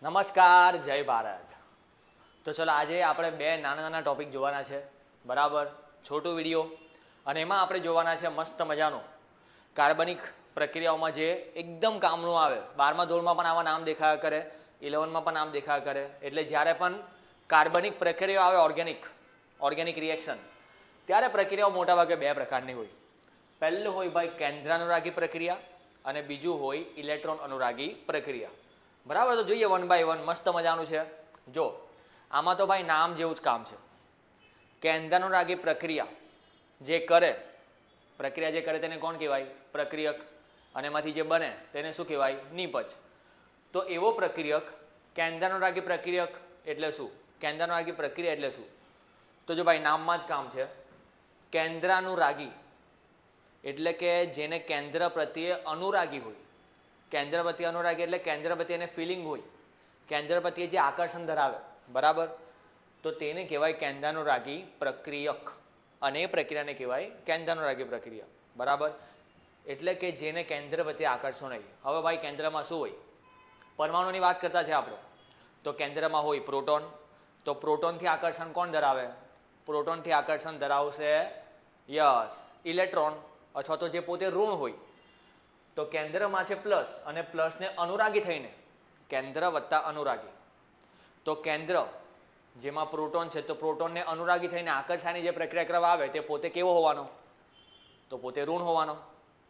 નમસ્કાર, જય ભારત. તો ચલો આજે આપણે બે નાના નાના ટોપિક જોવાના છે, બરાબર. છોટું વિડીયો, અને એમાં આપણે જોવાના છે મસ્ત મજાનો કાર્બનિક પ્રક્રિયાઓમાં જે એકદમ કામનું આવે. 12મા ધોરણમાં પણ આવા નામ દેખાયા કરે, 11માં પણ નામ દેખાયા કરે. એટલે જ્યારે પણ કાર્બનિક પ્રક્રિયાઓ આવે, ઓર્ગેનિક રિએક્શન, ત્યારે પ્રક્રિયાઓ મોટાભાગે બે પ્રકારની હોય. પહેલું હોય ભાઈ કેન્દ્રાનુરાગી પ્રક્રિયા, અને બીજું હોય ઇલેક્ટ્રોન અનુરાગી પ્રક્રિયા. બરાબર. તો જોઈએ વન બાય વન. મસ્ત મજાનું છે. જો આમાં તો ભાઈ નામ જેવું જ કામ છે. કેન્દ્રાનુરાગી પ્રક્રિયા જે કરે તેને કોણ કહેવાય? પ્રક્રિયક. અને એમાંથી જે બને તેને શું કહેવાય? નિપજ. તો એવો પ્રક્રિયક કેન્દ્રાનુરાગી પ્રક્રિયક એટલે શું? કેન્દ્રાનુરાગી પ્રક્રિયા એટલે શું? તો જો ભાઈ નામમાં જ કામ છે. કેન્દ્રાનુરાગી એટલે કે જેને કેન્દ્ર પ્રત્યે અનુરાગી હોય. કેન્દ્ર પ્રત્યે અનુરાગી એટલે કેન્દ્ર પ્રત્યે એને ફિલિંગ હોય, કેન્દ્ર પ્રત્યે જે આકર્ષણ ધરાવે, બરાબર. તો તેને કહેવાય કેન્દ્રાનુરાગી પ્રક્રિયક, અને એ પ્રક્રિયાને કહેવાય કેન્દ્રાનુરાગી પ્રક્રિયા, બરાબર. એટલે કે જેને કેન્દ્ર પ્રત્યે આકર્ષણ હોય. હવે ભાઈ કેન્દ્રમાં શું હોય? પરમાણુની વાત કરતા છે આપણે. તો કેન્દ્રમાં હોય પ્રોટોન. તો પ્રોટોનથી આકર્ષણ કોણ ધરાવે? પ્રોટોનથી આકર્ષણ ધરાવશે ઇલેક્ટ્રોન, અથવા તો જે પોતે ઋણ હોય. તો કેન્દ્રમાં છે પ્લસ, અને પ્લસને અનુરાગી થઈને કેન્દ્ર વત્તા અનુરાગી. તો કેન્દ્ર જેમાં પ્રોટોન છે, તો પ્રોટોનને અનુરાગી થઈને આકર્ષાની જે પ્રક્રિયા કરવા આવે તે પોતે કેવો હોવાનો? તો પોતે ઋણ હોવાનો,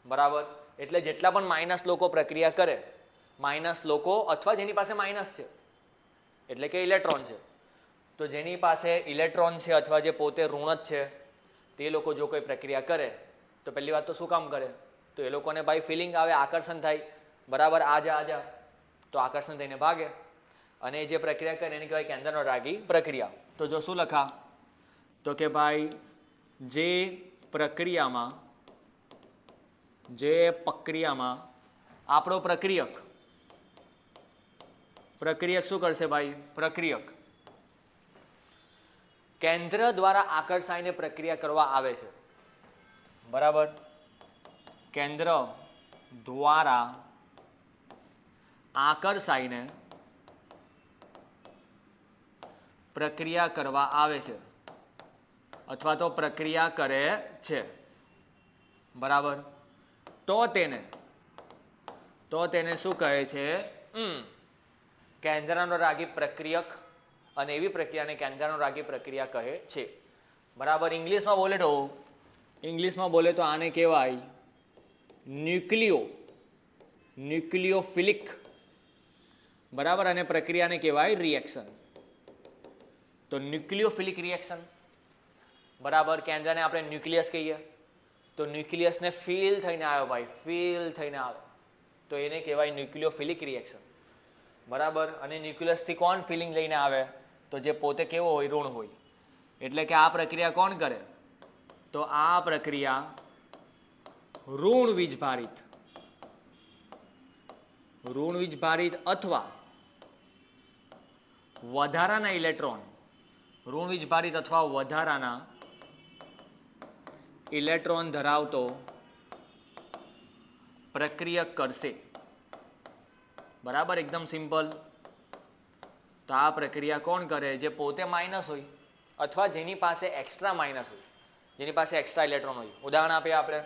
બરાબર. એટલે જેટલા પણ માઇનસ લોકો પ્રક્રિયા કરે, માઇનસ લોકો અથવા જેની પાસે માઇનસ છે એટલે કે ઇલેક્ટ્રોન છે, તો જેની પાસે ઇલેક્ટ્રોન છે અથવા જે પોતે ઋણ જ છે, તે લોકો જો કોઈ પ્રક્રિયા કરે તો પહેલી વાત તો શું કામ કરે? તો એ લોકોને ભાઈ ફિલિંગ આવે, આકર્ષણ થાય, બરાબર. આજા તો આકર્ષણ થઈને ભાગે, અને એ જે પ્રક્રિયા કરે એને કહેવાય કેન્દ્રાનુરાગી પ્રક્રિયા. તો જો શું લખા? તો કે ભાઈ જે પ્રક્રિયામાં આપણો પ્રક્રિયક શું કરશે ભાઈ? પ્રક્રિયક કેન્દ્ર દ્વારા આકર્ષાઈને પ્રક્રિયા કરવા આવે છે, બરાબર. કેન્દ્ર દ્વારા આકર્ષાઈને પ્રક્રિયા કરવા આવે છે, અથવા તો પ્રક્રિયા કરે છે, બરાબર. તો તેને શું કહે છે? કેન્દ્રાનુરાગી પ્રક્રિયક. અને એવી પ્રક્રિયાને કેન્દ્રાનુરાગી પ્રક્રિયા કહે છે, બરાબર. ઇંગ્લિશમાં બોલે તો આને કહેવાય ન્યુક્લિયોફિલિક, બરાબર. અને પ્રક્રિયાને કહેવાય રિએક્શન. તો ન્યુક્લિયોફિલિક રિએક્શન, બરાબર. કેન્દ્રને આપણે ન્યુક્લિયસ કહીએ, તો ન્યુક્લિયસને ફીલ થઈને આવ્યો ભાઈ, ફીલ થઈને આવે, તો એને કહેવાય ન્યુક્લિયોફિલિક રિએક્શન, બરાબર. અને ન્યુક્લિયસથી કોણ ફિલિંગ લઈને આવે? તો જે પોતે કેવો હોય? ઋણ હોય. એટલે કે આ પ્રક્રિયા કોણ કરે? તો આ પ્રક્રિયા ઋણ વીજભારિત અથવા વધારાના ઇલેક્ટ્રોન, ઋણ વીજભારિત અથવા વધારાના ઇલેક્ટ્રોન ધરાવતો પ્રક્રિયક કરશે, બરાબર. એકદમ સિમ્પલ. તો આ પ્રક્રિયા કોણ કરે? જે પોતે માઇનસ હોય, અથવા જેની પાસે એક્સ્ટ્રા માઇનસ હોય, જેની પાસે એક્સ્ટ્રા ઇલેક્ટ્રોન હોય. ઉદાહરણ આપીએ આપણે.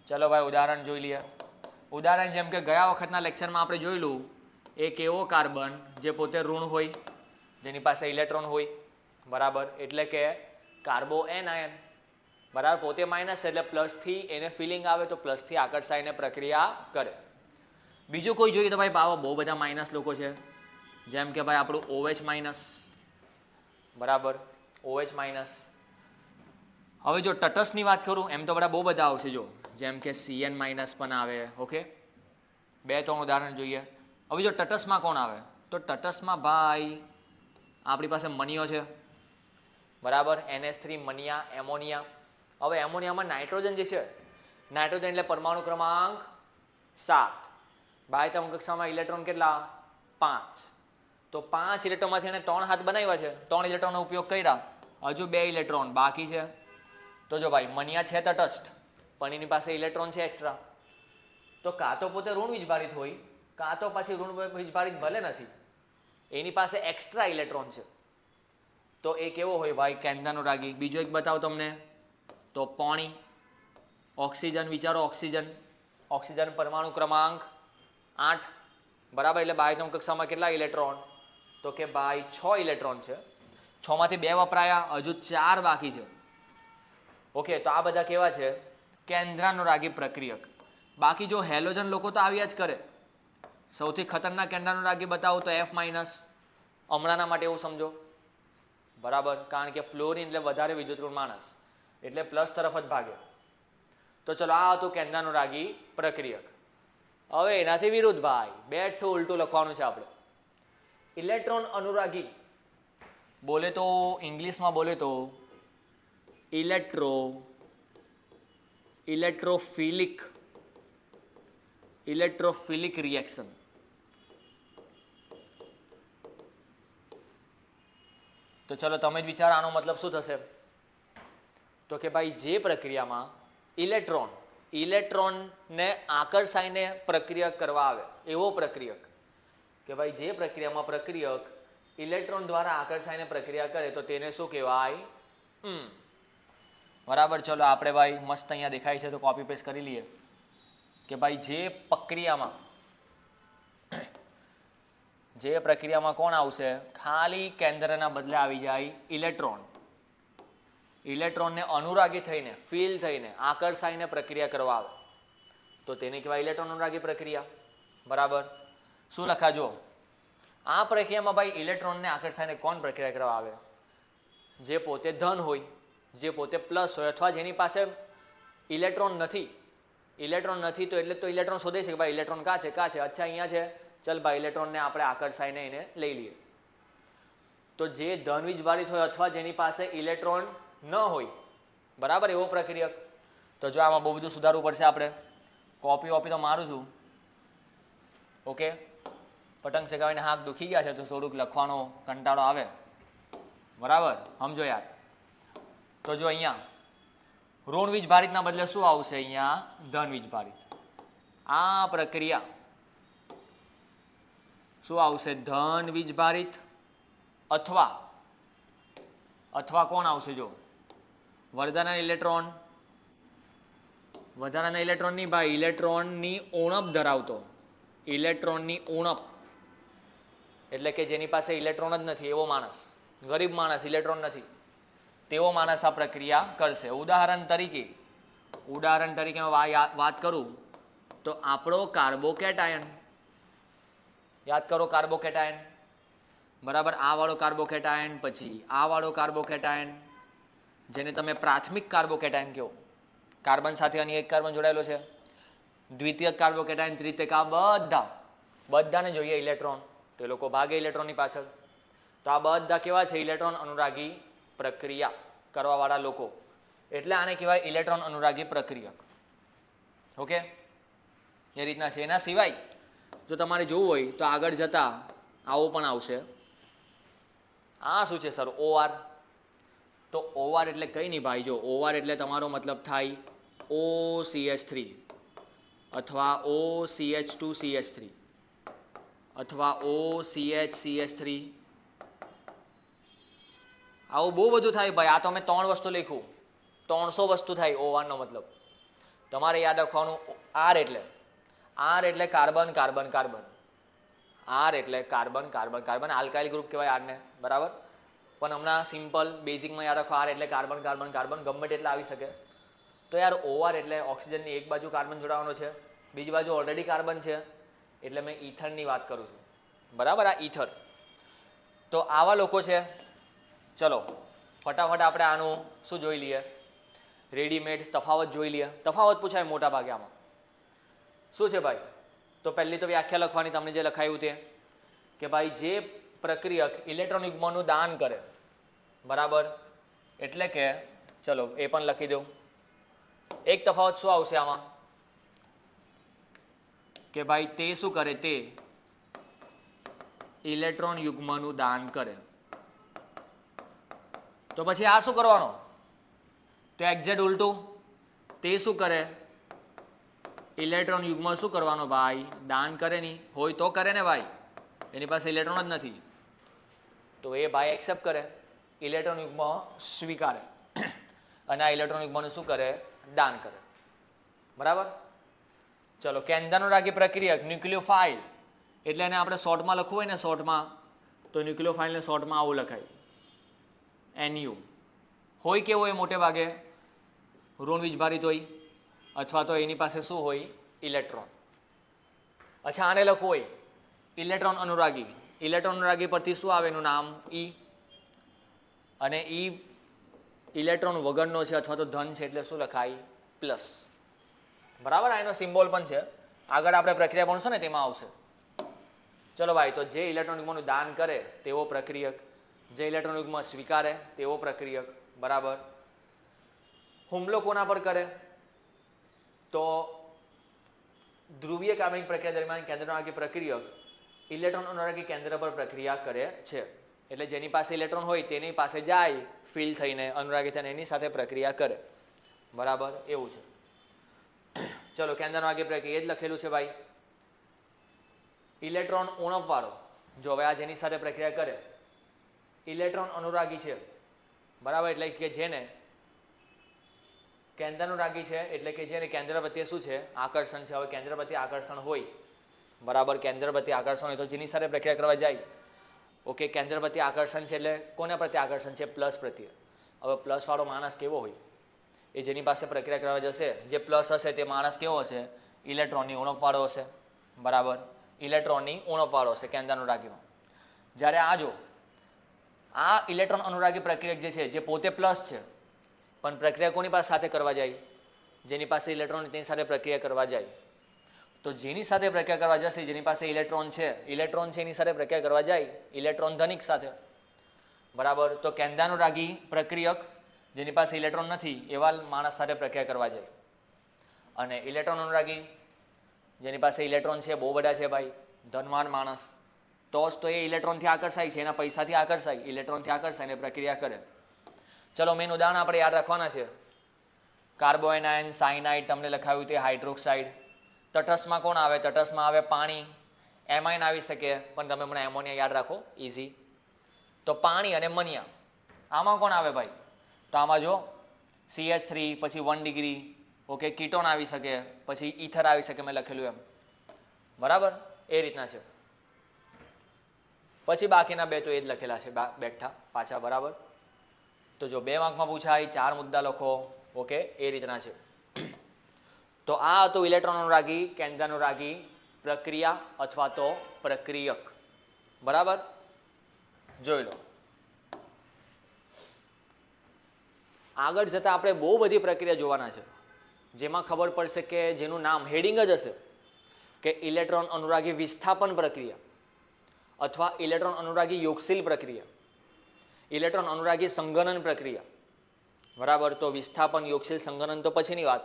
ચલો ભાઈ ઉદાહરણ જોઈ લઈએ. ઉદાહરણ જેમ કે ગયા વખતના લેક્ચરમાં આપણે જોયેલું, એક એવો કાર્બન જે પોતે ઋણ હોય, જેની પાસે ઇલેક્ટ્રોન હોય, બરાબર. એટલે કે કાર્બો એન આયન, બરાબર. પોતે માઇનસ છે એટલે પ્લસથી એને ફિલિંગ આવે, તો પ્લસથી આકર્ષાઈને પ્રક્રિયા કરે. બીજું કોઈ જોઈએ તો ભાઈ બાવા બહુ બધા માઇનસ લોકો છે. જેમ કે ભાઈ આપણું OH માઇનસ, બરાબર. OH minus. હવે જો તટસ્થની વાત કરું એમ તો બહુ બધા આવશે. જો જેમ કે CN માઇનસ પણ આવે. ઓકે, 2-3 ઉદાહરણ જોઈએ. હવે જો તટસ્થમાં કોણ આવે? તો તટસ્થમાં ભાઈ આપણી પાસે મનીયો છે, બરાબર. NH3 Maniya, ammonia. હવે એમોનિયામાં નાઇટ્રોજન જે છે, નાઇટ્રોજન એટલે પરમાણુ ક્રમાંક 7. બાહ્યતમ કક્ષામાં ઇલેક્ટ્રોન કેટલા? 5. તો 5 ઇલેક્ટ્રોનમાંથી એને 3 હાથ બનાવ્યા છે, 3 ઇલેક્ટ્રોનનો ઉપયોગ કર્યા, હજુ 2 ઇલેક્ટ્રોન બાકી છે. તો જો ભાઈ મનિયા છે તટસ્થ, પણ એની પાસે ઇલેક્ટ્રોન છે એક્સ્ટ્રા. તો કાં તો પોતે ઋણ વીજભારિત હોય, કાં તો પછી ઋણ વીજભારિત ભલે નથી, એની પાસે એક્સ્ટ્રા ઇલેક્ટ્રોન છે, તો એ કેવો હોય ભાઈ? કેન્દ્રાનુરાગી. બીજો એક બતાવો તમને, તો પાણી, ઓક્સિજન. વિચારો ઓક્સિજન, ઓક્સિજન પરમાણુ ક્રમાંક 8, બરાબર. એટલે બાહ્યતમ કક્ષામાં કેટલા ઇલેક્ટ્રોન? તો કે ભાઈ 6 ઇલેક્ટ્રોન છે. 6 માંથી 2 વપરાયા, હજુ 4 બાકી છે. ઓકે, તો આ બધા કેવા છે? કેન્દ્રાનુરાગી પ્રક્રિયક. બાકી જો હેલોજન લોકો તો આવ્યા જ કરે. સૌથી ખતરનાક કેન્દ્રાનુરાગી બતાવો તો F-, હમણાંના માટે એવું સમજો, બરાબર. કારણ કે ફ્લોરિન એટલે વધારે વિદ્યુતઋણ માણસ, એટલે પ્લસ તરફ જ ભાગે. તો ચલો, આ હતું કેન્દ્રાનુરાગી પ્રક્રિયક. હવે એનાથી વિરુદ્ધ ભાઈ, બેઠું ઉલટું લખવાનું છે આપણે. ઇલેક્ટ્રોન અનુરાગી બોલે તો ઇંગ્લિશમાં બોલે તો ઇલેક્ટ્રોફિલિક રિએક્શન. તો ચલો તમે જ વિચારો આનો મતલબ શું થશે? તો કે ભાઈ જે પ્રક્રિયામાં ઇલેક્ટ્રોનને આકર્ષાઈને પ્રક્રિયા કરવા આવે એવો પ્રક્રિયક, કે ભાઈ જે પ્રક્રિયામાં પ્રક્રિયક ઇલેક્ટ્રોન દ્વારા આકર્ષાઈને પ્રક્રિયા કરે તો તેને શું કહેવાય? બરાબર. ચલો આપણે ભાઈ મસ્ત અહીંયા દેખાય છે તો કોપી પેસ્ટ કરી લઈએ કે ભાઈ જે પ્રક્રિયામાં કોણ આવશે? ખાલી કેન્દ્રના બદલે આવી જાય ઇલેક્ટ્રોન. ઇલેક્ટ્રોનને અનુરાગી થઈને, ફીલ થઈને, આકર્ષાઈને પ્રક્રિયા કરવા આવે તો તેને કહેવાય ઇલેક્ટ્રોન અનુરાગી પ્રક્રિયા. બરાબર. શું લખાજો? આ પ્રક્રિયામાં ભાઈ ઇલેક્ટ્રોનને આકર્ષાઈને કોણ પ્રક્રિયા કરવા આવે? જે પોતે ધન હોય, જે પોતે પ્લસ હોય, અથવા જેની પાસે ઇલેક્ટ્રોન નથી. તો એટલે તો ઇલેક્ટ્રોન શોધે છે કે ભાઈ ઇલેક્ટ્રોન કાં છે? અચ્છા અહીંયા છે, ચલ ભાઈ ઇલેક્ટ્રોનને આપણે આકર્ષાઈને એને લઈ લઈએ. તો જે ધન વીજભારિત હોય અથવા જેની પાસે ઇલેક્ટ્રોન ન હોય, બરાબર, એવો પ્રક્રિયક. તો જો આમાં બહુ બધું સુધારવું પડશે આપણે. કોપી તો મારું છું. ઓકે, પતંગ ચગાવીને હાથ દુખી ગયા છે તો થોડુંક લખવાનો કંટાળો આવે, બરાબર. સમજો યાર. તો જો અહીંયા ઋણ વીજભારિતના બદલે શું આવશે? અહીંયા ધન વીજભારિત. આ પ્રક્રિયા શું આવશે? ધન વીજભારિત. અથવા કોણ આવશે? જો વધારાના ઇલેક્ટ્રોનની ભાઈ ઇલેક્ટ્રોનની ઉણપ ધરાવતો, ઇલેક્ટ્રોનની ઉણપ એટલે કે જેની પાસે ઇલેક્ટ્રોન જ નથી એવો માણસ, ગરીબ માણસ, ઇલેક્ટ્રોન નથી તેવો માણસ આ પ્રક્રિયા કરશે. ઉદાહરણ તરીકે વાત કરું તો આપણો કાર્બોકેટાયન, યાદ કરો કાર્બોકેટાયન, બરાબર. આ વાળો કાર્બોકેટાયન, પછી આ વાળો કાર્બોકેટાયન, જેને તમે પ્રાથમિક કાર્બોકેટાયન કહો. કાર્બન સાથે અન્ય એક કાર્બન જોડાયેલો છે. દ્વિતીયક કાર્બોકેટાયન, તૃતીયક, આ બધાને જોઈએ ઇલેક્ટ્રોન, તો એ લોકો ભાગે ઇલેક્ટ્રોનની પાછળ. તો આ બધા કેવા છે? ઇલેક્ટ્રોન અનુરાગી પ્રક્રિયા કરવાવાળા લોકો. એટલે આને કહેવાય ઇલેક્ટ્રોન અનુરાગી પ્રક્રિયક. ઓકે, એ રીતના છે. એના સિવાય જો તમારે જોવું હોય તો આગળ જતા આવું પણ આવશે. આ શું છે સર? OR. તો OR એટલે કંઈ નહીં ભાઈ. જો OR એટલે તમારો મતલબ થાય OCH3 અથવા OCH2CH3 અથવા OCHCH3. આવું બહુ બધું થાય ભાઈ. આ તો અમે 3 વસ્તુ લખ્યું, 300 વસ્તુ થાય OR નો મતલબ. તમારે યાદ રાખવાનું R એટલે કાર્બન કાર્બન કાર્બન. R એટલે carbon carbon carbon, alkyl group કહેવાય આરને, બરાબર. પણ હમણાં સિમ્પલ બેઝિકમાં યાદ રાખો, R એટલે કાર્બન કાર્બન કાર્બન, ગમે એટલે આવી શકે. તો યાર OR એટલે ઓક્સિજનની એક બાજુ કાર્બન જોડાવાનો છે, બીજી બાજુ ઓલરેડી કાર્બન છે, એટલે મેં ઇથરની વાત કરું છું, બરાબર. આ ઇથર. તો આવા લોકો છે. ચલો ફટાફટ આપણે આનું શું જોઈ લઈએ? રેડીમેડ તફાવત જોઈ લઈએ. તફાવત પૂછાય મોટા ભાગે આમાં. શું છે ભાઈ? તો પહેલી તો વ્યાખ્યા લખવાની, તમને જે લખાયું તે, કે ભાઈ જે પ્રક્રિયક ઇલેક્ટ્રોન યુગ્મનું દાન કરે, બરાબર, એટલે કે ચલો એ પણ લખી દઉં. એક તફાવત શું આવશે આમાં? કે ભાઈ તે શું કરે? તે ઇલેક્ટ્રોન યુગ્મનું દાન કરે. તો પછી આ શું કરવાનો? તો એક્ઝેક્ટ ઉલટું. તે શું કરે? ઇલેક્ટ્રોન યુગ્મ શું કરવાનો ભાઈ? દાન કરે નહીં હોય તો કરે ને ભાઈ, એની પાસે ઇલેક્ટ્રોન જ નથી. તો એ ભાઈ એક્સેપ્ટ કરે, ઇલેક્ટ્રોન યુગ્મ સ્વીકારે અને આ ઇલેક્ટ્રોન યુગ્મનું શું કરે? દાન કરે. બરાબર. ચલો, કેન્દ્રાનુરાગી પ્રક્રિયક ન્યુક્લિયોફાઇલ એટલે એને આપણે શોર્ટમાં લખવું હોય ને, શોર્ટમાં તો ન્યુક્લિયોફાઇલને શોર્ટમાં આવું લખાય NU. હોય કેવો હોય? મોટે ભાગે ઋણ વીજભારિત હોય અથવા તો એની પાસે શું હોય? ઇલેક્ટ્રોન. અચ્છા, આને લખવું હોય ઇલેક્ટ્રોન અનુરાગી. ઇલેક્ટ્રોન અનુરાગી પરથી શું આવે? એનું નામ E. અને E ઇલેક્ટ્રોન વગરનો છે અથવા તો ધન છે એટલે શું લખાય? પ્લસ. બરાબર. આ એનો સિમ્બોલ પણ છે, આગળ આપણે પ્રક્રિયા ભણશો ને તેમાં આવશે. ચલો ભાઈ, તો જે ઇલેક્ટ્રોન યુગ્મનું દાન કરે તેવો પ્રક્રિયક, જે ઇલેક્ટ્રોન યુગ્મ સ્વીકારે તેવો પ્રક્રિયક. બરાબર. હુમલો કોના પર કરે? તો ધ્રુવીય કાર્બનિક પ્રક્રિયા દરમિયાન કેન્દ્રાનુરાગી પ્રક્રિયક ઇલેક્ટ્રોન અનુરાગી કેન્દ્ર પર પ્રક્રિયા કરે છે. એટલે જેની પાસે ઇલેક્ટ્રોન હોય તેની પાસે જાય, ફિલ થઈને અનુરાગી થઈને એની સાથે પ્રક્રિયા કરે. બરાબર, એવું છે. ચલો, કેન્દ્રાનુરાગી પ્રક્રિયા એ જ લખેલું છે ભાઈ. ઇલેક્ટ્રોન ઉણપવાળો, જો હવે આ જેની સાથે પ્રક્રિયા કરે ઇલેક્ટ્રોન અનુરાગી છે. બરાબર, એટલે કે જેને કેન્દ્રાનુરાગી છે એટલે કે જેને કેન્દ્ર પ્રત્યે શું છે? આકર્ષણ છે. હવે કેન્દ્ર પ્રત્યે આકર્ષણ હોય, બરાબર, કેન્દ્ર પ્રત્યે આકર્ષણ હોય તો જેની સાથે પ્રક્રિયા કરવા જાય, ઓકે, કેન્દ્ર પ્રત્યે આકર્ષણ છે એટલે કોના પ્રત્યે આકર્ષણ છે? પ્લસ પ્રત્યે. હવે પ્લસ વાળો માણસ કેવો હોય? એ જેની પાસે પ્રક્રિયા કરવા જશે, જે પ્લસ હશે તે માણસ કેવો હશે? ઇલેક્ટ્રોનની ઉણપવાળો હશે. બરાબર, ઇલેક્ટ્રોનની ઉણપવાળો હશે કેન્દ્રાનુરાગીમાં. જ્યારે આ જો આ ઇલેક્ટ્રોન અનુરાગી પ્રક્રિયક જે છે, જે પોતે પ્લસ છે પણ પ્રક્રિયા કોની પાસે સાથે કરવા જાય? જેની પાસે ઇલેક્ટ્રોન તેની સાથે પ્રક્રિયા કરવા જાય. તો જેની સાથે પ્રક્રિયા કરવા જશે, જેની પાસે ઇલેક્ટ્રોન છે એની સાથે પ્રક્રિયા કરવા જાય ઇલેક્ટ્રોન ધનિક સાથે. બરાબર, તો કેન્દ્રાનુરાગી પ્રક્રિયક જેની પાસે ઇલેક્ટ્રોન નથી એવા માણસ સાથે પ્રક્રિયા કરવા જાય. અને ઇલેક્ટ્રોન અનુરાગી જેની પાસે ઇલેક્ટ્રોન છે, બહુ બધા છે ભાઈ, ધનવાન માણસ, તો જ તો એ ઇલેક્ટ્રોનથી આકર્ષાય છે, એના પૈસાથી આકર્ષાય, ઇલેક્ટ્રોનથી આકર્ષાય અને પ્રક્રિયા કરે. ચલો, મેન ઉદાહરણ આપણે યાદ રાખવાના છે. કાર્બોએનાઇન, સાયનાઇડ તમને લખાવ્યું તે હાઇડ્રોક્સાઇડ. તટસ્થમાં કોણ આવે? તટસ્થમાં આવે પાણી. એમાઇન આવી શકે પણ તમે મને એમોનિયા યાદ રાખો, ઇઝી. તો પાણી અને મનિયા, આમાં કોણ આવે ભાઈ? તો આમાં જો CH3 પછી 1 ડિગ્રી, ઓકે, કીટોન આવી શકે, પછી ઈથર આવી શકે, મેં લખેલું એમ. બરાબર, એ રીતના છે. પછી બાકીના બે તો એ જ લખેલા છે બેઠા પાછા. બરાબર, તો જો 2 માર્કમાં પૂછાય, 4 મુદ્દા લખો, ઓકે, એ રીતના છે. તો આ હતું ઇલેક્ટ્રોન અનુરાગી કેન્દ્રાનુરાગી પ્રક્રિયા અથવા તો પ્રક્રિયક. બરાબર, જોઈ લો. આગળ જતાં આપણે બહુ બધી પ્રક્રિયા જોવાના છે, જેમાં ખબર પડશે કે જેનું નામ હેડિંગ જ હશે કે ઇલેક્ટ્રોન અનુરાગી વિસ્થાપન પ્રક્રિયા અથવા ઇલેક્ટ્રોન અનુરાગી યોગશીલ પ્રક્રિયા, ઇલેક્ટ્રોન અનુરાગી સંગનન પ્રક્રિયા. બરાબર, તો વિસ્થાપન, યોગશીલ, સંગનન તો પછીની વાત,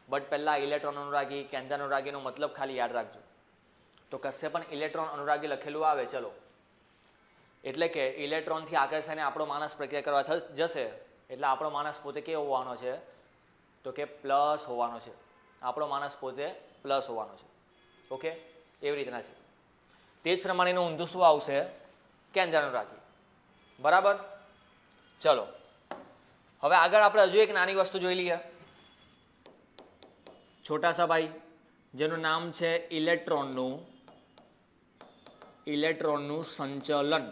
બટ પહેલાં ઇલેક્ટ્રોન અનુરાગી કેન્દ્રાનુરાગીનો મતલબ ખાલી યાદ રાખજો. તો કશે પણ ઇલેક્ટ્રોન અનુરાગી લખેલું આવે, ચલો, એટલે કે ઇલેક્ટ્રોનથી આકર્ષાઈને આપણો માણસ પ્રક્રિયા કરવા જશે એટલે આપણો માણસ પોતે કેવો હોવાનો છે? તો કે પ્લસ હોવાનો છે. આપણો માણસ પોતે પ્લસ હોવાનો છે. ઓકે, એવી રીતના છે. તે જ પ્રમાણેનું ઊંધું શું આવશે? કેન્દ્રાનુરાગી. બરાબર, ચલો, હવે આગળ આપણે હજુ એક નાની વસ્તુ જોઈ લઈએ. છોટા સા ભાઈ, જેનું નામ છે ઇલેક્ટ્રોનનું સંચલન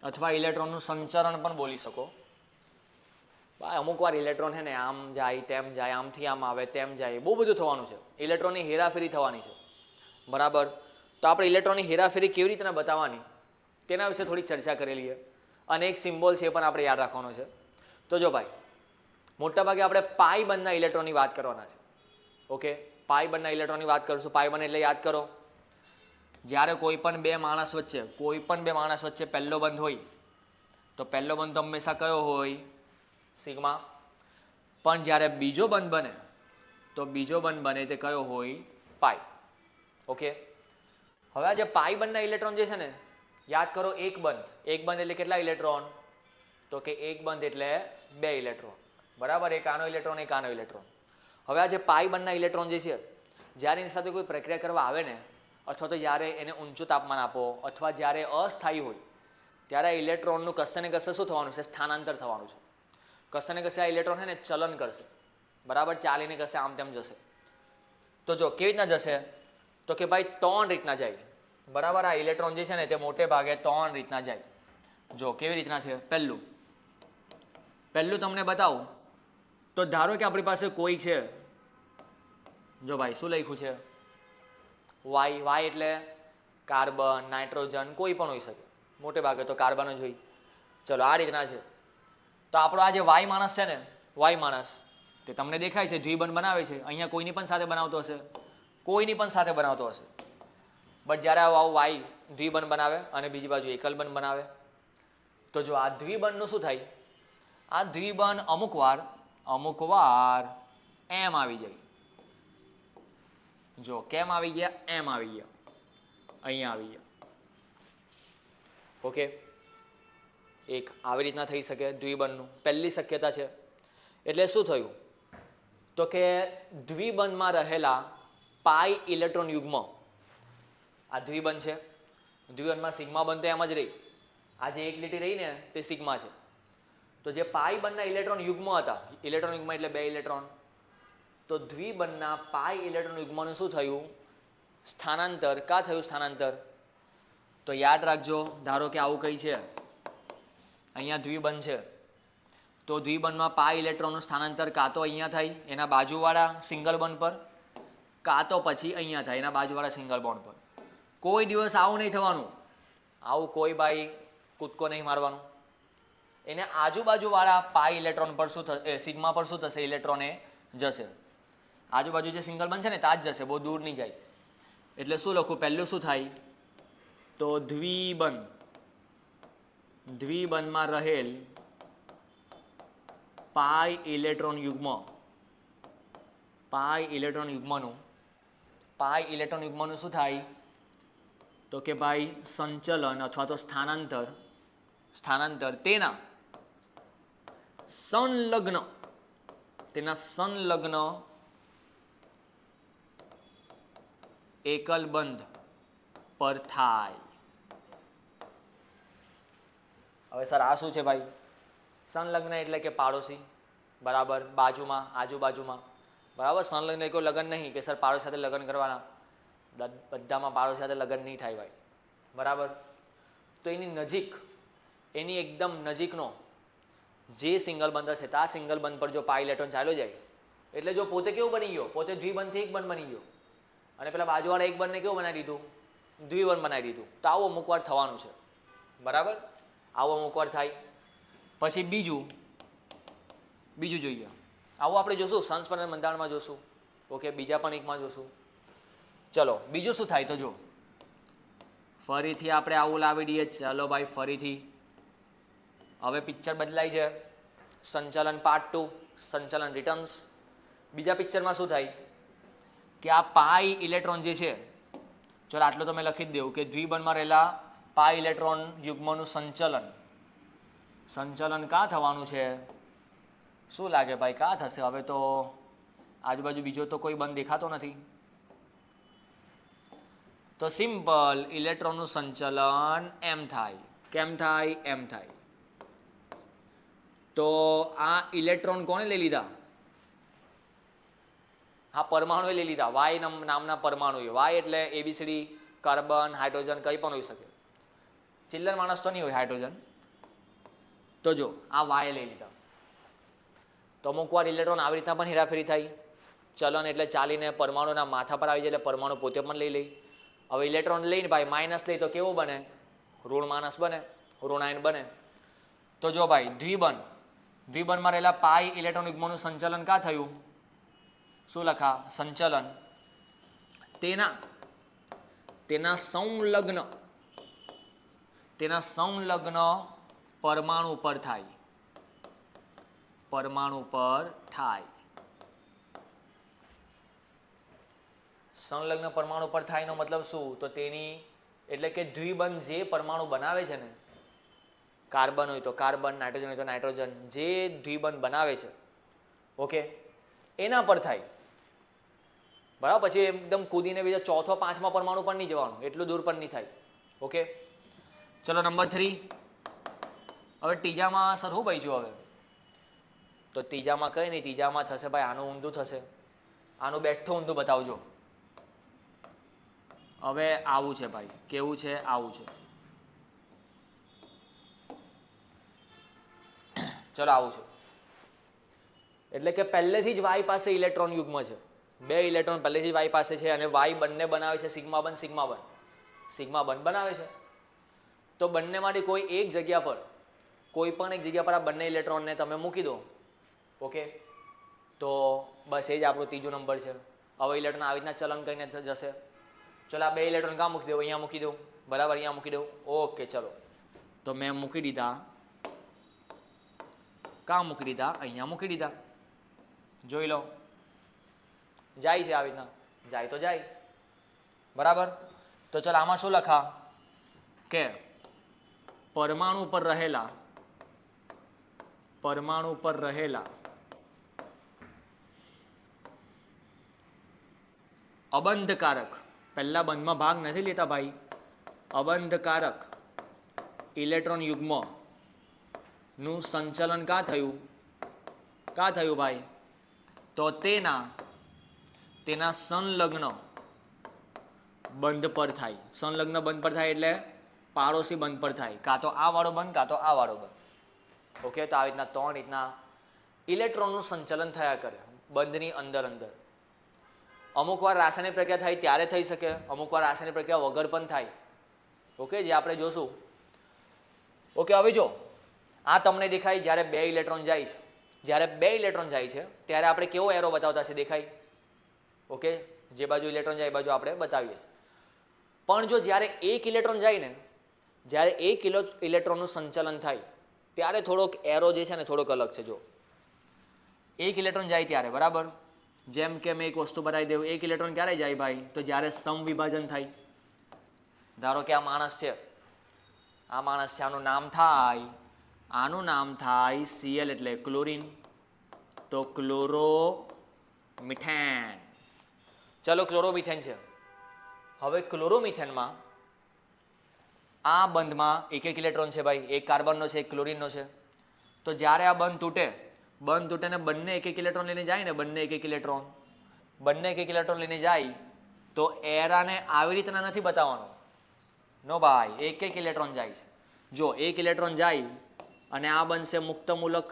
અથવા ઇલેક્ટ્રોનનું સંચરણ પણ બોલી શકો. અમુક વાર ઇલેક્ટ્રોન છે ને આમ જાય તેમ જાય, આમથી આમ આવે તેમ જાય, બહુ બધું થવાનું છે. ઇલેક્ટ્રોનની હેરાફેરી થવાની છે. બરાબર, તો આપણે ઇલેક્ટ્રોનની હેરાફેરી કેવી રીતના બતાવવાની તેના વિશે થોડીક ચર્ચા કરેલી છે. અને એક સિમ્બોલ છે એ પણ આપણે યાદ રાખવાનો છે. તો જો ભાઈ, મોટાભાગે આપણે પાઈ બંધના ઇલેક્ટ્રોનની વાત કરવાના છે. ઓકે, પાઈ બંધના ઇલેક્ટ્રોનની વાત કરીશું. પાઈ બંધ એટલે યાદ કરો, જ્યારે કોઈ પણ બે માણસ વચ્ચે પહેલો બંધ હોય તો પહેલો બંધ તો હંમેશા કયો હોય? સિગ્મા. પણ જ્યારે બીજો બંધ બને તો બીજો બંધ બને તે કયો હોય? પાઈ. ઓકે, હવે આ જે પાઈ બંધના ઇલેક્ટ્રોન જે છે ને, યાદ કરો, એક બંધ એટલે કેટલા ઇલેક્ટ્રોન? તો કે એક બંધ એટલે 2 ઇલેક્ટ્રોન. બરાબર, એક આનો ઇલેક્ટ્રોન, એક આનો ઇલેક્ટ્રોન. હવે આ જે પાઈ બંધના ઇલેક્ટ્રોન જે છે, જ્યારે એની સાથે કોઈ પ્રક્રિયા કરવા આવે ને, અથવા તો જ્યારે એને ઊંચું તાપમાન આપો અથવા જ્યારે અસ્થાયી હોય ત્યારે ઇલેક્ટ્રોનનું કશે ને કશે શું થવાનું છે? સ્થાનાંતર થવાનું છે. કશે ને કશે આ ઇલેક્ટ્રોન છે ને ચલન કરશે, બરાબર, ચાલીને કશે આમ તેમ જશે. તો જો કેવી રીતના જશે? તો કે ભાઈ 3 રીતના જાય, બરાબર. આ ઇલેક્ટ્રોન જે છે ને તે મોટે ભાગે 3 રીતના જાય. જો કેવી રીતના છે. પહેલું તમને બતાવું તો ધારો કે આપણી પાસે કોઈ છે, જો ભાઈ શું લખ્યું છે? વાય એટલે કાર્બન, નાઇટ્રોજન, કોઈ પણ હોઈ શકે, મોટે ભાગે તો કાર્બન જ હોય. ચલો આ રીતના છે. તો આપણો આ જે વાય માણસ છે ને, વાય માણસ તે તમને દેખાય છે દ્વિબંધ બનાવે છે. અહીંયા કોઈની પણ સાથે બનાવતો હશે, કોઈની પણ સાથે બનાવતો હશે. બટ જ્યારે આવું વાય દ્વિબંધ બનાવે અને બીજી બાજુ એકલ બંધ બનાવે તો જો આ દ્વિબંધનું શું થાય? આ દ્વિબંધ અમુક વાર એમ આવી જાય. જો કેમ આવી ગયા? એમ આવી ગયા, અહીંયા આવી ગયા. ઓકે, એક આવી રીતના થઈ શકે દ્વિબંધનું, પહેલી શક્યતા છે. એટલે શું થયું? તો કે દ્વિબંધમાં રહેલા પાઈ ઇલેક્ટ્રોન યુગ્મ, આ દ્વિબંધ છે, દ્વિબંધમાં સિગ્મા બંધ તો એમ જ રહી. આ જે એક લીટી રહી ને તે સિગ્મા છે. તો જે પાઈ બંધના ઇલેક્ટ્રોન યુગ્મ હતા, ઇલેક્ટ્રોન યુગ્મ એટલે 2 ઇલેક્ટ્રોન, તો દ્વિબંધના પાઈ ઇલેક્ટ્રોન યુગ્મનું શું થયું? સ્થાનાંતર. કાં થયું સ્થાનાંતર? તો યાદ રાખજો, ધારો કે આવું કંઈ છે, અહીંયા દ્વિબંધ છે, તો દ્વિબંધમાં પાઈ ઇલેક્ટ્રોનનું સ્થાનાંતર કાં તો અહીંયા થાય એના બાજુવાળા સિંગલ બોન્ડ પર, કાં તો પછી અહીંયા થાય એના બાજુવાળા સિંગલ બોન્ડ પર. કોઈ દિવસ આવું નહીં થવાનું. આવું કોઈ ભાઈ કૂદકો નહીં મારવાનું. એને આજુબાજુવાળા પાઈ ઇલેક્ટ્રોન પર શું થશે? સિગ્મા પર શું થશે? ઇલેક્ટ્રોન એ જશે. આજુબાજુ જે સિંગલ બંધ છે ને ત્યાં જ જશે, બહુ દૂર નહીં જાય. એટલે શું લખું? પહેલું શું થાય? તો દ્વિબંધમાં રહેલ પાઈ ઇલેક્ટ્રોન યુગ્મનું શું થાય? તો કે ભાઈ સંચલન અથવા તો સ્થાનાંતર તેના સંલગ્ન એકલ બંધ પર થાય. હવે સર આ શું છે ભાઈ? સંલગ્ન એટલે કે પાડોશી, બરાબર, બાજુમાં, આજુબાજુમાં, બરાબર. સંલગ્ન કોઈ લગ્ન નહીં કે સર પાડોશી સાથે લગ્ન કરવાના, બધામાં પાડોશી સાથે લગ્ન નહીં થાય ભાઈ, બરાબર. તો એની નજીક, એની એકદમ નજીકનો જે સિંગલ બંધ હશે, આ સિંગલ બંધ પર જો પાઈ ઇલેક્ટ્રોન ચાલ્યો જાય એટલે જો પોતે કેવું બની ગયો? પોતે દ્વિબંધથી એક બંધ બની ગયો અને પેલા બાજુવાળા એક બંધને કેવું બનાવી દીધું? દ્વિબંધ બનાવી દીધું. તો આવું અમુક વાર થવાનું છે, બરાબર. આવું અમુક વાર થાય. પછી બીજું જોઈએ, આવું આપણે જોશું સંસ્પર્ધન બંધારણમાં જોશું. ઓકે, બીજા પણ એકમાં જોશું. ચલો બીજું શું થાય? તો જો ફરીથી આપણે આવું લાવી દઈએ. ચાલો ભાઈ ફરીથી હવે પિક્ચર બદલાય છે. સંચાલન પાર્ટ 2, સંચાલન રિટર્ન્સ. બીજા પિક્ચરમાં શું થાય કે આ પાઈ ઇલેક્ટ્રોન જે છે, ચલો આટલું તો મેં લખી જ દેવું કે દ્વિબંધમાં રહેલા પાઈ ઇલેક્ટ્રોન યુગ્મનું સંચલન કાં થવાનું છે? શું લાગે ભાઈ, કાં થશે? હવે તો આજુબાજુ બીજો તો કોઈ બંધ દેખાતો નથી. તો સિમ્પલ ઇલેક્ટ્રોનનું સંચલન એમ થાય. કેમ થાય? એમ થાય. તો આ ઇલેક્ટ્રોન કોને લઈ લીધા? હા, પરમાણુએ લઈ લીધા. વાય નામના પરમાણુએ. વાય એટલે ABCD, કાર્બન, હાઇડ્રોજન, કંઈ પણ હોઈ શકે. ચિલ્લર માણસ તો નહીં હોય હાઇડ્રોજન. તો જો આ વાય લઈ લીધા. તો અમુક વાર ઇલેક્ટ્રોન આવી રીતના પણ હેરાફેરી થાય. ચલન એટલે ચાલીને પરમાણુના માથા પર આવી જાય એટલે પરમાણુ પોતે પણ લઈ લે. હવે ઇલેક્ટ્રોન લઈને ભાઈ માઇનસ લઈ તો કેવું બને? ઋણ માનસ બને, ઋણાયન બને. તો જો ભાઈ દ્વિબંધમાં રહેલા પાઈ ઇલેક્ટ્રોન યુગ્મનું સંચલન કાં થયું? શું લખા? સંચલન તેના સંલગ્ન પરમાણુ પર થાય. સંલગ્ન પરમાણુ પર થાય નો મતલબ શું? તો તેની એટલે કે દ્વિબંધ જે પરમાણુ બનાવે છે ને, કાર્બન હોય તો કાર્બન, નાઇટ્રોજન હોય તો નાઇટ્રોજન, જે દ્વિબંધ બનાવે છે, ઓકે, એના પર થાય. બરાબર. પછી એકદમ કૂદીને બીજા ચોથો પાંચમા પરમાણુ પણ નહીં જવાનું, એટલું દૂર પણ નહીં થાય. ઓકે, ચલો નંબર 3. હવે ત્રીજામાં સર શું બચ્યું હવે? તો ત્રીજામાં કંઈ નહીં, ત્રીજામાં થશે ભાઈ આનું ઊંધું થશે, આનું બેઠું ઊંધું બતાવજો. હવે આવું છે ભાઈ, કેવું છે? આવું છે. ચલો આવું છે, એટલે કે પહેલેથી જ વાય પાસે ઇલેક્ટ્રોન યુગ્મ છે, 2 ઇલેક્ટ્રોન પહેલેથી જ વાય પાસે છે, અને વાય બંને બનાવે છે સિગ્મા બંધ સિગ્મા બંધ, સિગ્મા બંધ બનાવે છે. તો બંનેમાંથી કોઈ એક જગ્યા પર, કોઈ પણ એક જગ્યા પર આ બંને ઇલેક્ટ્રોનને તમે મૂકી દો. ઓકે, તો બસ એ જ આપણો ત્રીજો નંબર છે. હવે ઇલેક્ટ્રોન આવી રીતના ચલન કરીને જશે. ચલો આ 2 ઇલેક્ટ્રોન ક્યાં મૂકી દઉં? અહીંયા મૂકી દઉં. બરાબર, અહીંયા મૂકી દઉં. ઓકે, ચલો તો મેં મૂકી દીધા. કાં મૂકી દીધા? અહીંયા મૂકી દીધા. જોઈ લો, જાય છે આવી રીતના, જાય તો જાય. બરાબર. તો ચાલો આમાં શું લખા કે પરમાણુ પર રહેલા અબંધકારક, પહેલા બંધમાં ભાગ નથી લેતા ભાઈ, અબંધકારક ઇલેક્ટ્રોન યુગ્મ નું સંચલન કાં થયું ભાઈ? તો તેના સંલગ્ન બંધ પર થાય. સંલગ્ન બંધ પર થાય એટલે પાડોશી બંધ પર થાય, કાં તો આ વાળો બંધ, કાં તો આ વાળો બંધ. ઓકે, તો આવી રીતના 3 રીતના ઇલેક્ટ્રોનનું સંચલન થયા કરે બંધની અંદર. અમુક વાર રાસાયણિક પ્રક્રિયા થાય ત્યારે થઈ શકે, અમુક વાર રાસાયણિક પ્રક્રિયા વગર પણ થાય. ઓકે, જે આપણે જોશું. ઓકે, હવે જો આ તમને દેખાય જ્યારે 2 ઇલેક્ટ્રોન જાય છે, જ્યારે 2 ઇલેક્ટ્રોન જાય છે ત્યારે આપણે કેવો એરો બતાવતા છે? દેખાય? ઓકે, જે બાજુ ઇલેક્ટ્રોન જાય એ બાજુ આપણે બતાવીએ છીએ. પણ જો જ્યારે 1 ઇલેક્ટ્રોન જાય ને, જ્યારે 1 ઇલેક્ટ્રોનનું સંચલન થાય ત્યારે થોડોક એરો જે છે ને થોડોક અલગ છે. જો 1 ઇલેક્ટ્રોન જાય ત્યારે, બરાબર, જેમ કે મેં એક વસ્તુ બતાવી દઉં. 1 ઇલેક્ટ્રોન ક્યારે જાય ભાઈ? તો જ્યારે સમવિભાજન થાય. ધારો કે આ માણસ છે, આનું નામ થાય Cl એટલે ક્લોરીન, તો ક્લોરોમિથેન. ચલો ક્લોરોમિથેન છે. હવે ક્લોરોમિથેનમાં આ બંધમાં 1 ઇલેક્ટ્રોન છે ભાઈ, એક કાર્બનનો છે, એક ક્લોરીનનો છે. તો જ્યારે આ બંધ તૂટે ને બંને 1 ઇલેક્ટ્રોન લઈને જાય ને, બંને 1 ઇલેક્ટ્રોન લઈને જાય, તો એરાને આવી રીતના નથી બતાવવાનો. નો ભાઈ, 1 ઇલેક્ટ્રોન જાય છે. જો 1 ઇલેક્ટ્રોન જાય અને આ બનશે મુક્ત મૂલક,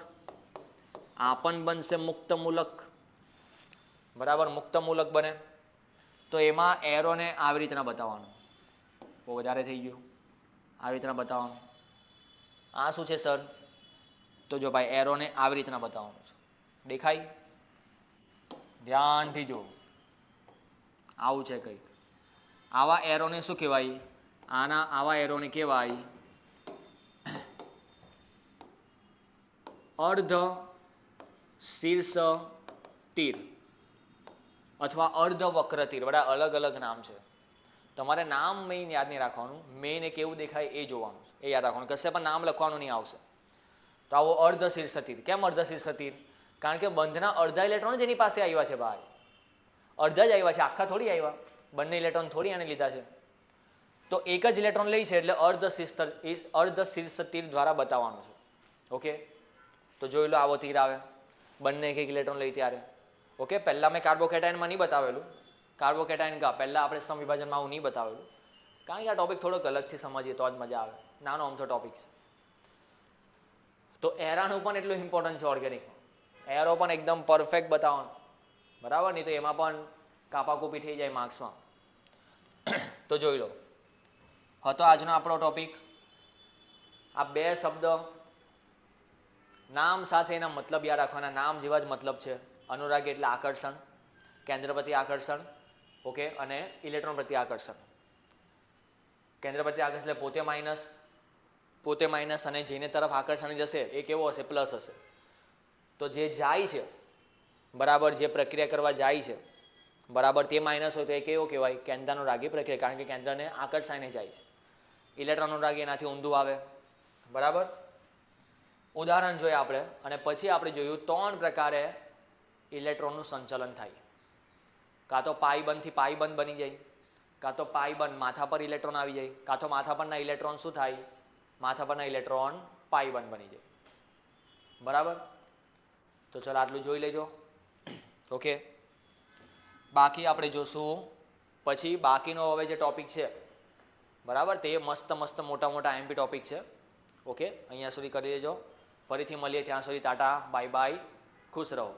આ પણ બનશે મુક્ત મૂલક. બરાબર, મુક્ત મૂલક બને તો એમાં એરોને આવી રીતના બતાવવાનું. બહુ વધારે થઈ ગયું, આવી રીતના બતાવવાનું. આ શું છે સર? તો જો ભાઈ એરોને આવી રીતના બતાવવાનું છે. દેખાય? ધ્યાનથી જો, આવું છે કંઈક. આવા એરોને શું કહેવાય? આવા એરોને કહેવાય અર્ધ શીર્ષ તીર અથવા અર્ધ વક્ર તીર. બધા અલગ અલગ નામ છે. તમારે નામ મેઇન યાદ નહીં રાખવાનું, મેઇન એ કેવું દેખાય એ જોવાનું છે, એ યાદ રાખવાનું. કશે પણ નામ લખવાનું નહીં આવશે. તો આવો અર્ધ શીર્ષ તીર. કેમ અર્ધ શીર્ષ તીર? કારણ કે બંધના અડધા ઇલેક્ટ્રોન જ એની પાસે આવ્યા છે ભાઈ, અડધા જ આવ્યા છે, આખા થોડી આવ્યા. બંને ઇલેક્ટ્રોન થોડી આને લીધા છે. તો એક જ ઇલેક્ટ્રોન લઈ છે એટલે અર્ધ શીર્ષ તીર દ્વારા બતાવવાનું છે. ઓકે, તો જોઈ લો આવો તીર આવે, બંને 1 ઇલેક્ટ્રોન લઈ ત્યારે. ઓકે, પહેલાં મેં કાર્બોકેટાયનમાં નહીં બતાવેલું. કાર્બોકેટાયન પહેલાં આપણે સમવિભાજનમાં આવું નહીં બતાવેલું, કારણ કે આ ટોપિક થોડોક અલગથી સમજીએ તો જ મજા આવે. નાનો અમથો ટોપિક છે. તો એરાનું પણ એટલું ઇમ્પોર્ટન્ટ છે ઓર્ગેનિકમાં. એરો પણ એકદમ પરફેક્ટ બતાવવાનું, બરાબર? નહીં તો એમાં પણ કાપાકૂપી થઈ જાય માર્ક્સમાં. તો જોઈ લો, હતો આજનો આપણો ટોપિક. આ 2 શબ્દ નામ સાથે એના મતલબ યાદ રાખવાના. નામ જેવા જ મતલબ છે. અનુરાગી એટલે આકર્ષણ, કેન્દ્ર પ્રતિ આકર્ષણ. ઓકે, અને ઇલેક્ટ્રોન પ્રતિ આકર્ષણ. કેન્દ્ર પ્રતિ આકર્ષણ એટલે પોતે માઇનસ અને જેને તરફ આકર્ષણ જશે એ કેવો હશે? પ્લસ હશે. તો જે જાય છે, બરાબર, જે પ્રક્રિયા કરવા જાય છે, બરાબર, તે માઇનસ હોય તો એ કેવો કહેવાય? કેન્દ્રાનુરાગી પ્રક્રિયા, કારણ કે કેન્દ્રને આકર્ષાઈને જાય છે. ઇલેક્ટ્રોન અનુરાગી એનાથી ઊંધું આવે. બરાબર, ઉદાહરણ જોઈએ આપણે, અને પછી આપણે જોયું 3 પ્રકારે ઇલેક્ટ્રોનનું સંચલન થાય. કાં તો પાઈ બંધથી પાઈ બંધ બની જાય, કાં તો પાઈ બંધ માથા પર ઇલેક્ટ્રોન આવી જાય, કાં તો માથા પરના ઇલેક્ટ્રોન શું થાય, માથા પરના ઇલેક્ટ્રોન પાઈ બંધ બની જાય. બરાબર. તો ચાલો આટલું જોઈ લેજો. ઓકે, બાકી આપણે જોશું પછી. બાકીનો હવે જે ટોપિક છે બરાબર, તે મસ્ત મસ્ત મોટા મોટા આઈએમપી ટોપિક છે. ઓકે, અહીંયા સુધી કરી લેજો. ફરીથી મળીએ, ત્યાં સુધી ટાટા બાય બાય, ખુશ રહો.